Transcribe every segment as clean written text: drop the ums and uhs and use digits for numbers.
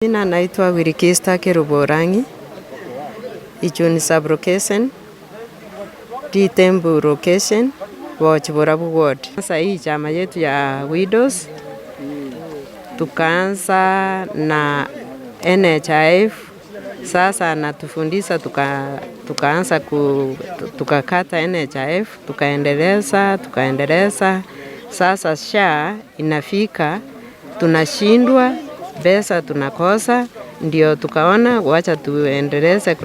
Jina naitwa Wirikista Keruborangi, Ichuni Sub-Location, Ditembu Location, Borabu Ward. Sasa hii chama yetu ya Widows, tukaanza na NHIF, sasa natufundisha tukaanza tukakata NHIF, tukaendeleza, sasa SHA inafika, tunashindwa, pesa tunakosa, ndio tukaona wacha tuendeleze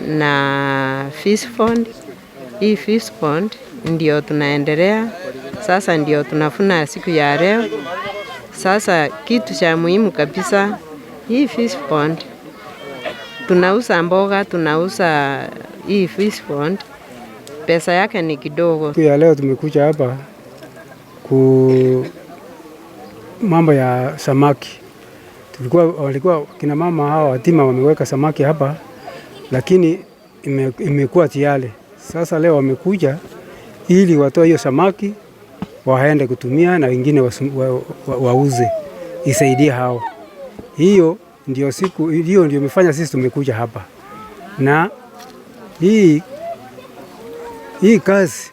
na Fish Fund. Hii Fish Fund ndio tunaendelea, sasa ndio tunafuna siku ya leo. Sasa kitu cha muhimu kabisa, hii Fish Fund tunauza mboga, tunauza hii Fish Fund, pesa yake ni kidogo. Siku ya leo tumekuja hapa mambo ya samaki. Walikuwa kina mama hawa watima wameweka samaki hapa, lakini imekuwa tiale. Sasa leo wamekuja ili watoe hiyo samaki waende kutumia na wengine wauze, isaidie hao. Hiyo ndio imefanya sisi tumekuja hapa. Na hii kazi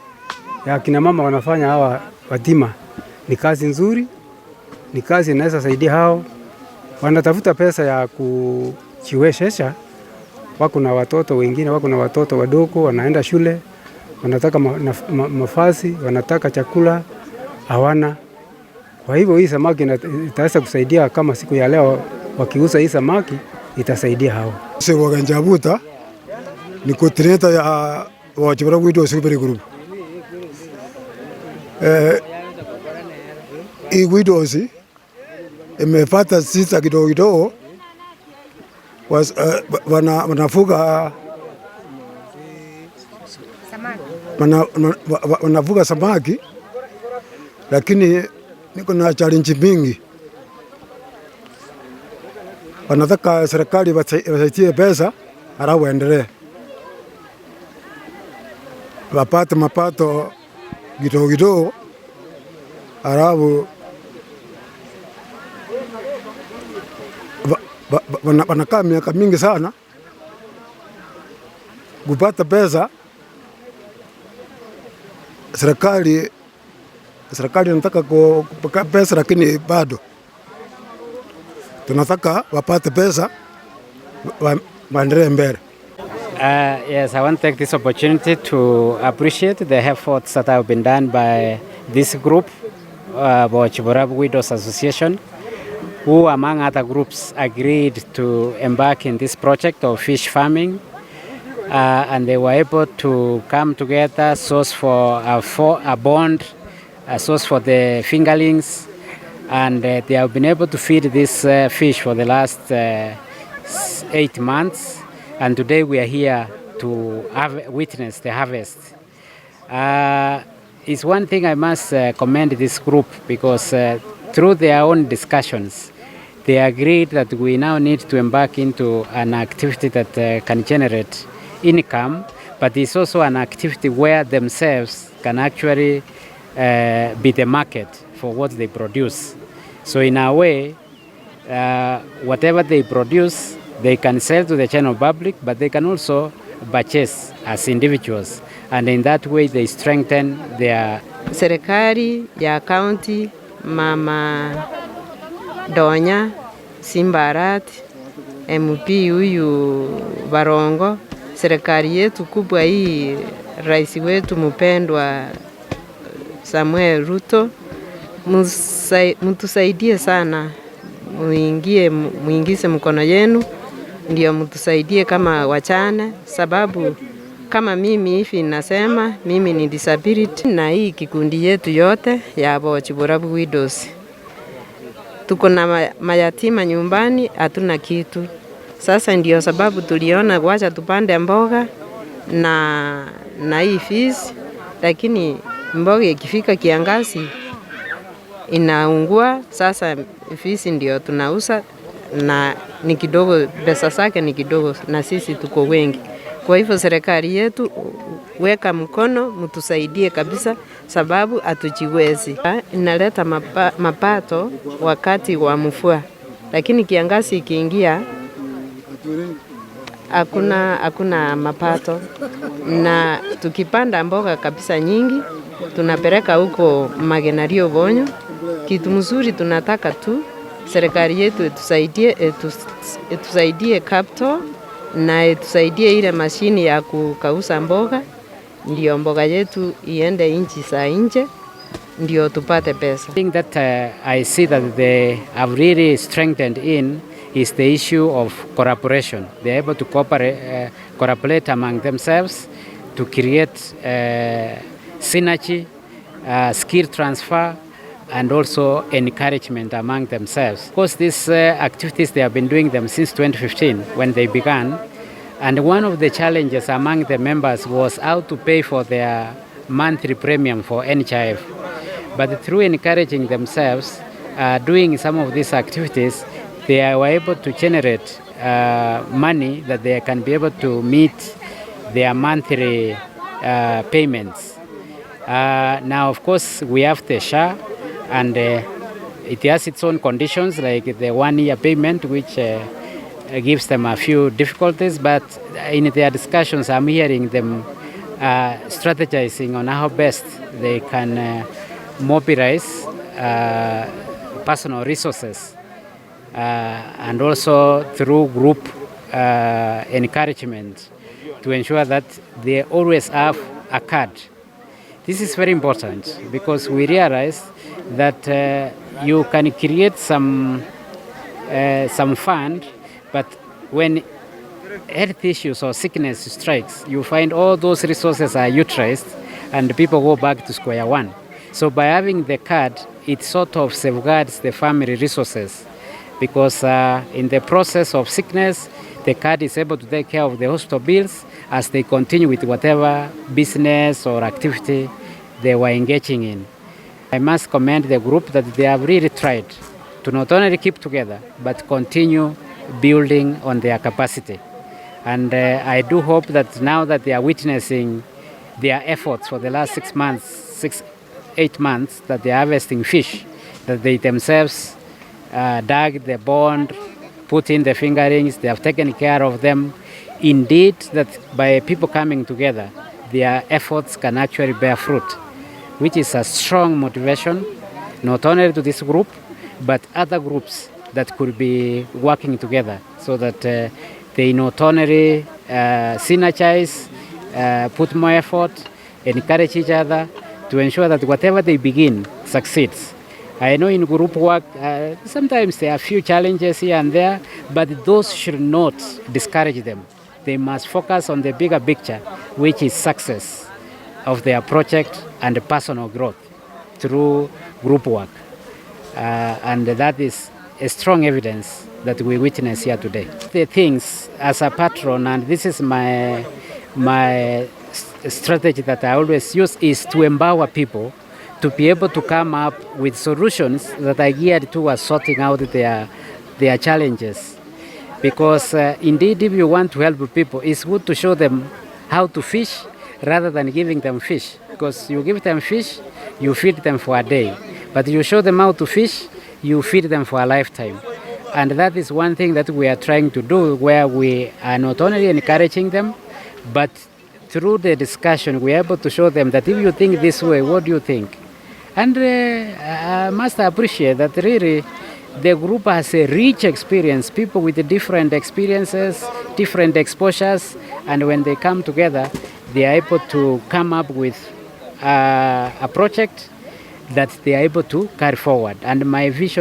ya kina mama wanafanya hawa watima ni kazi nzuri, ni kazi inaweza saidia hao. Wanatafuta pesa ya kujiwezesha. Wako na watoto wengine, wako na watoto wadogo wanaenda shule, wanataka mavazi, wanataka chakula, hawana. Kwa hivyo hii samaki itaweza kusaidia. Kama siku ya leo wakiuza hii samaki itasaidia hao. Sewa Njabuta ni coordinator ya Borabu Widows Super Group. Hii Widows imepata sisa kidogo, wanafuga samaki, lakini niko na challenge mingi. Wanataka serikali wasaidie pesa halafu waendelee wapate mapato kidogo, halafu wanakaa miaka mingi sana kupata pesa. Serikali inataka kupata pesa, lakini bado tunataka wapate pesa waendelee mbele. Yes, I want to take this opportunity to appreciate the efforts that have been done by this group, Borabu Widows Association, who among other groups agreed to embark in this project of fish farming, and they were able to come together, source for a bond, a source for the fingerlings, and they have been able to feed this fish for the last 8 months, and today we are here to witness the harvest. It's one thing I must commend this group, because through their own discussions, they agreed that we now need to embark into an activity that can generate income, but it's also an activity where themselves can actually be the market for what they produce. So in a way, whatever they produce, they can sell to the general public, but they can also purchase as individuals, and in that way they strengthen their... Serikali ya county, Mama Donya, Simbarat, MP huyu Barongo, serikali yetu kubwa hii, rais wetu mpendwa Samuel Ruto, mtusaidie sana, muingize mkono yenu, ndio mtusaidie kama wachane, sababu kama mimi hivi nasema, mimi ni disability, na hii kikundi yetu yote ya Borabu Widows. Tuko na mayatima nyumbani, hatuna kitu. Sasa ndio sababu tuliona wacha tupande mboga na hii fish, lakini mboga ikifika kiangazi inaungua. Sasa fish ndio tunauza, na ni kidogo, pesa zake ni kidogo, na sisi tuko wengi. Kwa hivyo serikali yetu weka mkono, mtusaidie kabisa, sababu hatujiwezi. Inaleta mapato wakati wa mvua, lakini kiangazi ikiingia hakuna mapato, na tukipanda mboga kabisa nyingi tunapeleka huko Magenario Bonyo. Kitu mzuri tunataka tu serikali yetu tusaidie capital na tusaidie ile mashini ya kukausa mboga, ndio mboga yetu iende nchi za nje, ndio tupate pesa. I think that I see that they have really strengthened in is the issue of collaboration. They are able to collaborate among themselves to create synergy, skill transfer, and also encouragement among themselves. Of course, these activities, they have been doing them since 2015 when they began. And one of the challenges among the members was how to pay for their monthly premium for NHIF. But through encouraging themselves, doing some of these activities, they were able to generate money that they can be able to meet their monthly payments. Now, of course, we have the SHA, and it has its own conditions, like the 1-year payment, which gives them a few difficulties. But in their discussions, I'm hearing them strategizing on how best they can mobilize personal resources, and also through group encouragement to ensure that they always have a card. This is very important because we realize that you can create some fund, but when health issues or sickness strikes, you find all those resources are utilized and people go back to square one. So by having the card, it sort of safeguards the family resources, because in the process of sickness, the card is able to take care of the hospital bills as they continue with whatever business or activity they were engaging in. I must commend the group that they have really tried to not only keep together, but continue building on their capacity. And I do hope that now that they are witnessing their efforts for the last 8 months, that they are harvesting fish, that they themselves dug the pond, put in the fingerlings, they have taken care of them. Indeed, that by people coming together, their efforts can actually bear fruit, which is a strong motivation, not only to this group, but other groups that could be working together so that they not only synergize, put more effort, encourage each other to ensure that whatever they begin succeeds. I know in group work, sometimes there are a few challenges here and there, but those should not discourage them. They must focus on the bigger picture, which is success of their project and personal growth through group work. And that is a strong evidence that we witness here today. The things as a patron, and this is my strategy that I always use, is to empower people to be able to come up with solutions that are geared towards sorting out their challenges. Because indeed, if you want to help people, it's good to show them how to fish rather than giving them fish. Because you give them fish, you feed them for a day. But you show them how to fish, you feed them for a lifetime. And that is one thing that we are trying to do, where we are not only encouraging them, but through the discussion, we are able to show them that if you think this way, what do you think? And I must appreciate that really the group has a rich experience, people with different experiences, different exposures, and when they come together, they are able to come up with a project that they are able to carry forward. And my vision